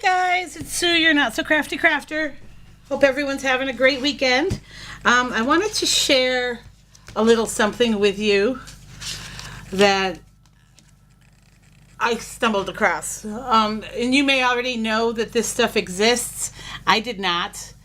guys, it's Sue, your not so crafty crafter. Hope everyone's having a great weekend. I wanted to share a little something with you that I stumbled across. And you may already know that this stuff exists. I did not.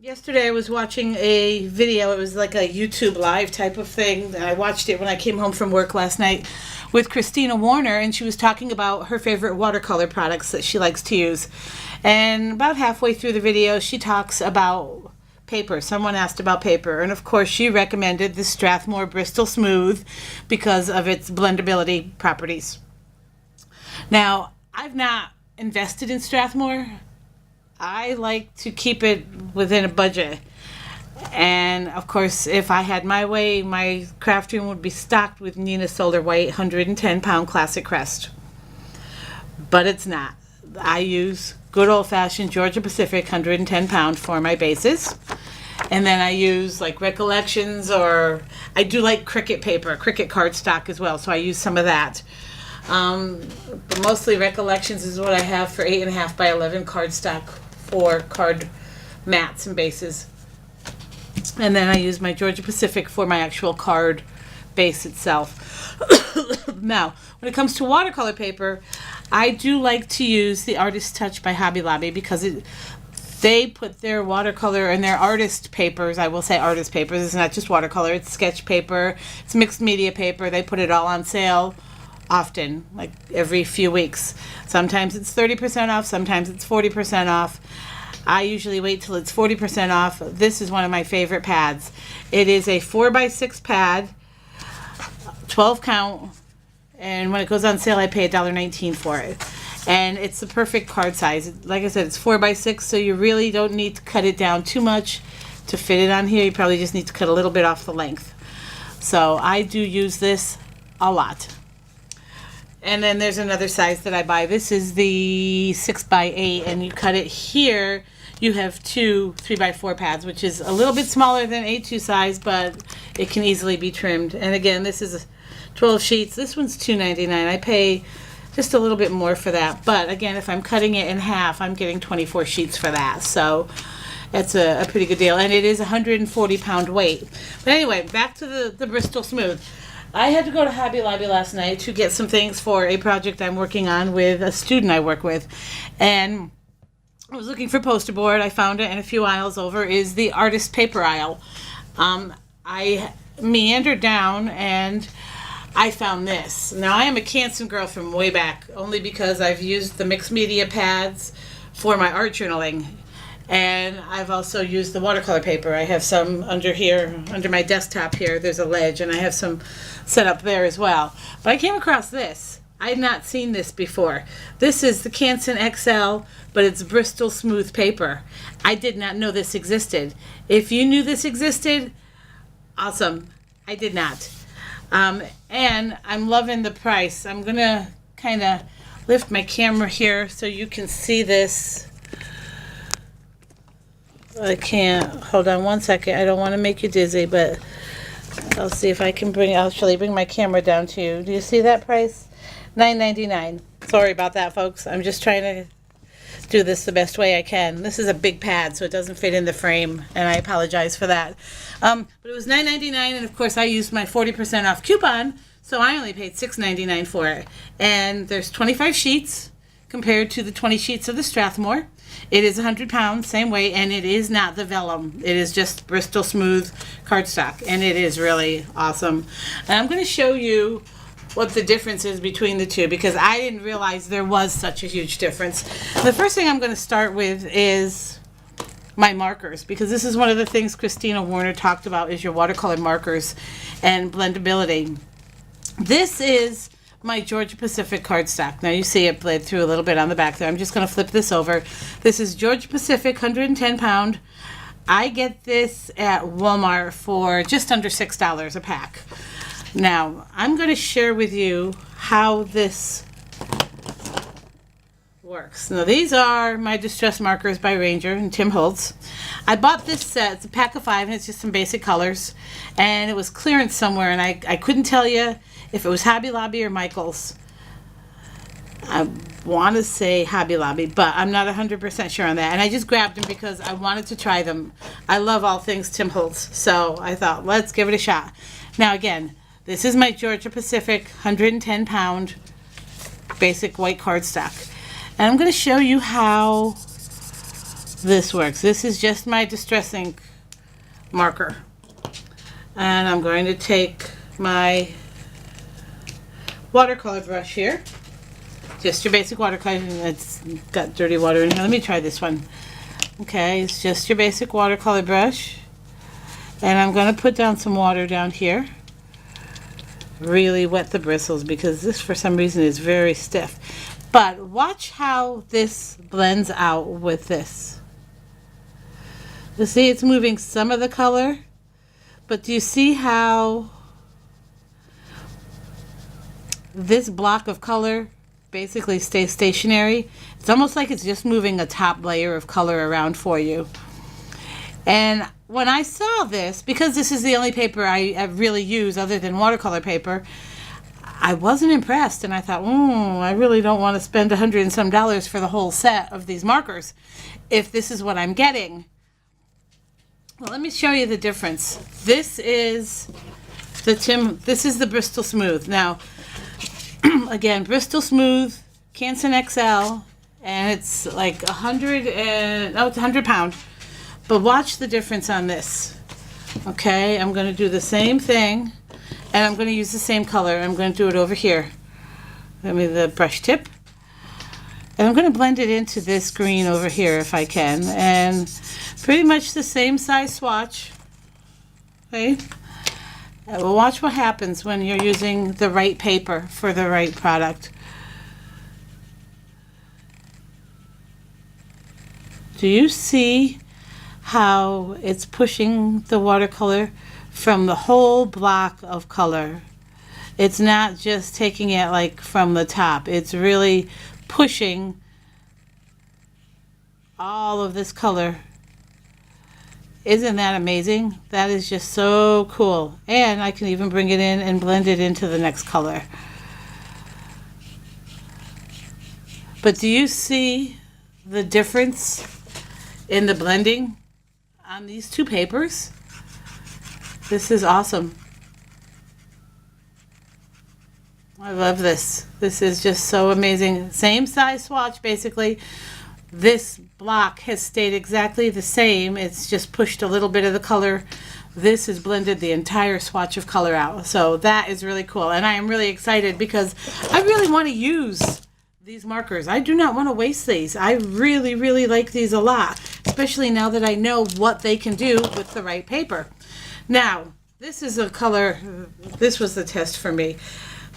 Yesterday I was watching a video. It was like a YouTube live type of thing. I watched it when I came home from work last night with Christina Warner, and she was talking about her favorite watercolor products that she likes to use. And about halfway through the video, she talks about paper. Someone asked about paper, and of course she recommended the Strathmore Bristol Smooth because of its blendability properties. Now, I've not invested in Strathmore. I like to keep it within a budget. And of course, if I had my way, my craft room would be stocked with Nina Solar White 110-pound Classic Crest. But it's not. I use good old-fashioned Georgia Pacific 110-pound for my bases. And then I use like Recollections, or I do like Cricut paper, Cricut cardstock as well, so I use some of that. But mostly Recollections is what I have for 8.5 by 11 cardstock for card mats and bases. And then I use my Georgia Pacific for my actual card base itself. Now, when it comes to watercolor paper, I do like to use the Artist Touch by Hobby Lobby because they put their watercolor and their artist papers, I will say artist papers, it's not just watercolor, it's sketch paper, it's mixed media paper, they put it all on sale often, like every few weeks. Sometimes it's 30% off, sometimes it's 40% off. I usually wait till it's 40% off. This is one of my favorite pads. It is a 4x6 pad, 12 count, and when it goes on sale I pay $1.19 for it. And it's the perfect card size. Like I said, it's 4x6, so you really don't need to cut it down too much to fit it on here. You probably just need to cut a little bit off the length. So I do use this a lot. And then there's another size that I buy. This is the 6x8, and you cut it here. You have two 3x4 pads, which is a little bit smaller than A2 size, but it can easily be trimmed. And again, this is 12 sheets. This one's $2.99. I pay just a little bit more for that. But again, if I'm cutting it in half, I'm getting 24 sheets for that. So that's a pretty good deal. And it is 140-pound weight. But anyway, back to the Bristol Smooth. I had to go to Hobby Lobby last night to get some things for a project I'm working on with a student I work with. And I was looking for poster board. I found it, and a few aisles over is the artist paper aisle. I meandered down and I found this. Now, I am a Canson girl from way back, only because I've used the mixed media pads for my art journaling. And I've also used the watercolor paper. I have some under here, under my desktop here. There's a ledge, and I have some set up there as well. But I came across this. I had not seen this before. This is the Canson XL, but it's Bristol Smooth paper. I did not know this existed. If you knew this existed, awesome. I did not. And I'm loving the price. I'm going to kind of lift my camera here so you can see this. I can't. Hold on one second. I don't want to make you dizzy, but I'll see if I can actually bring my camera down to you. Do you see that price? $9.99. Sorry about that, folks. I'm just trying to do this the best way I can. This is a big pad, so it doesn't fit in the frame, and I apologize for that. But it was $9.99, and of course I used my 40% off coupon, so I only paid $6.99 for it. And there's 25 sheets compared to the 20 sheets of the Strathmore. It is 100 pounds, same weight, and it is not the vellum. It is just Bristol Smooth cardstock, and it is really awesome. And I'm going to show you what the difference is between the two, because I didn't realize there was such a huge difference. The first thing I'm going to start with is my markers, because this is one of the things Christina Warner talked about, is your watercolor markers and blendability. This is my Georgia Pacific cardstock. Now you see it bled through a little bit on the back there. I'm just going to flip this over. This is Georgia Pacific 110-pound. I get this at Walmart for just under $6 a pack. Now, I'm going to share with you how this works. Now, these are my Distress Markers by Ranger and Tim Holtz. I bought this set. It's a pack of 5, and it's just some basic colors. And it was clearance somewhere, and I couldn't tell you if it was Hobby Lobby or Michael's. I want to say Hobby Lobby, but I'm not 100% sure on that. And I just grabbed them because I wanted to try them. I love all things Tim Holtz, so I thought, let's give it a shot. Now again, this is my Georgia Pacific 110 pound basic white cardstock. And I'm going to show you how this works. This is just my Distress Ink marker. And I'm going to take my watercolor brush here. Just your basic watercolor. It's got dirty water in here. Let me try this one. Okay, it's just your basic watercolor brush. And I'm going to put down some water down here. Really wet the bristles because this for some reason is very stiff. But watch how this blends out with this. You see it's moving some of the color, but do you see how this block of color basically stays stationary? It's almost like it's just moving a top layer of color around for you. And when I saw this, because this is the only paper I really use other than watercolor paper, I wasn't impressed, and I thought, I really don't want to spend $100 and some for the whole set of these markers if this is what I'm getting. Well, let me show you the difference. This is the Bristol Smooth. Now, again, Bristol Smooth, Canson XL, and it's like 100 pound. But watch the difference on this. Okay, I'm going to do the same thing, and I'm going to use the same color. I'm going to do it over here. Let me the brush tip. And I'm going to blend it into this green over here if I can. And pretty much the same size swatch. Okay. And we'll watch what happens when you're using the right paper for the right product. Do you see how it's pushing the watercolor from the whole block of color? It's not just taking it like from the top. It's really pushing all of this color. Isn't that amazing? That is just so cool. And I can even bring it in and blend it into the next color. But do you see the difference in the blending on these two papers? This is awesome. I love this. This is just so amazing. Same size swatch basically. This block has stayed exactly the same. It's just pushed a little bit of the color. This has blended the entire swatch of color out. So that is really cool. And I am really excited because I really want to use these markers. I do not want to waste these. I really, really like these a lot, especially now that I know what they can do with the right paper. Now, this is a color, this was the test for me.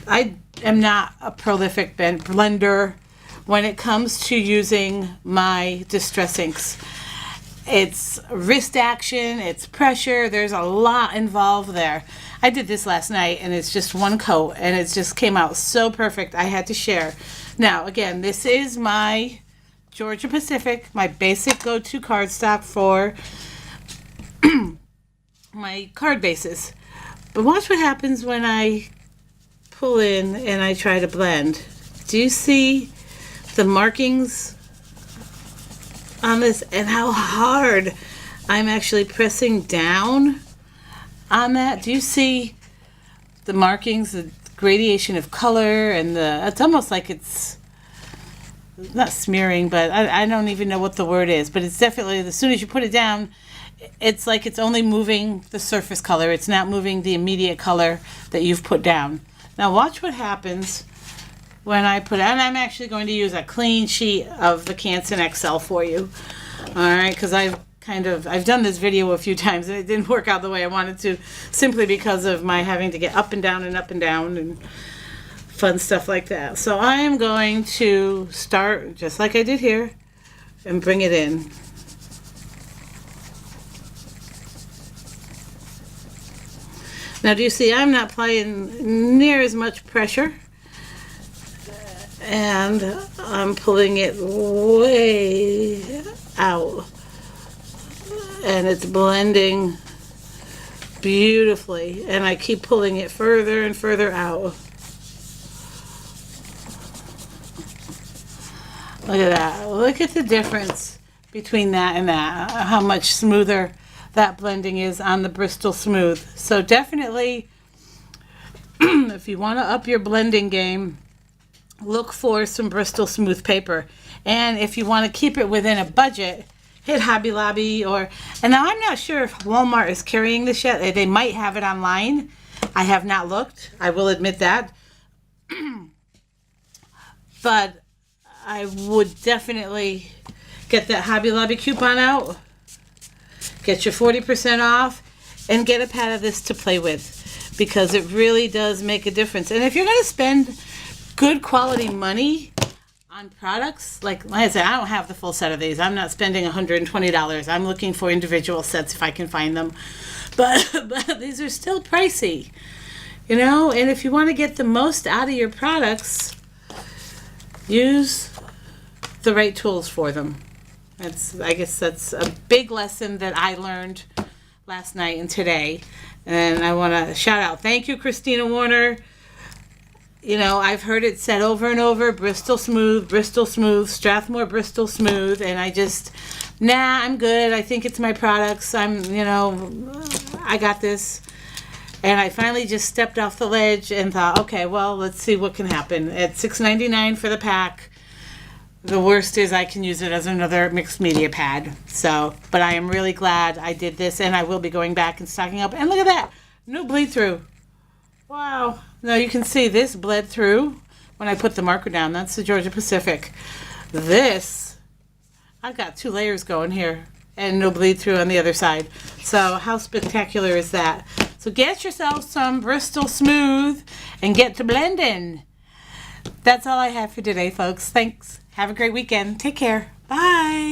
I am not a prolific blender when it comes to using my Distress Inks. It's wrist action, it's pressure, there's a lot involved there. I did this last night and it's just one coat and it just came out so perfect. I had to share. Now, again, this is my Georgia Pacific, my basic go-to cardstock for my card bases. But watch what happens when I pull in and I try to blend. Do you see the markings on this and how hard I'm actually pressing down on that? Do you see the markings, the gradation of color, and it's almost like it's not smearing, but I don't even know what the word is, but it's definitely, as soon as you put it down, it's like it's only moving the surface color. It's not moving the immediate color that you've put down. Now watch what happens when I put it, and I'm actually going to use a clean sheet of the Canson XL for you. All right, because I've done this video a few times and it didn't work out the way I wanted to, simply because of my having to get up and down and fun stuff like that. So I am going to start just like I did here and bring it in. Now do you see I'm not applying near as much pressure, and I'm pulling it way out, and it's blending beautifully, and I keep pulling it further and further out. Look at that. Look at the difference between that and that. How much smoother that blending is on the Bristol Smooth. So definitely, if you want to up your blending game, look for some Bristol Smooth paper. And if you want to keep it within a budget, hit Hobby Lobby and now I'm not sure if Walmart is carrying this yet. They might have it online. I have not looked. I will admit that. But I would definitely get that Hobby Lobby coupon out. Get your 40% off and get a pad of this to play with, because it really does make a difference. And if you're going to spend good quality money on products, like I said, I don't have the full set of these. I'm not spending $120. I'm looking for individual sets if I can find them. But these are still pricey, you know? And if you want to get the most out of your products, use the right tools for them. I guess that's a big lesson that I learned last night and today. And I want to shout out, thank you, Christina Warner. You know, I've heard it said over and over, Bristol Smooth, Strathmore Bristol Smooth, and I just, I'm good. I think it's my products. I got this. And I finally just stepped off the ledge and thought, okay, well, let's see what can happen. At $6.99 for the pack, the worst is I can use it as another mixed media pad. So, but I am really glad I did this, and I will be going back and stocking up. And look at that, no bleed through. Wow. Now you can see this bled through when I put the marker down. That's the Georgia Pacific. This, I've got 2 layers going here and no bleed through on the other side. So how spectacular is that? So get yourself some Bristol Smooth and get to blending. That's all I have for today, folks. Thanks. Have a great weekend. Take care. Bye.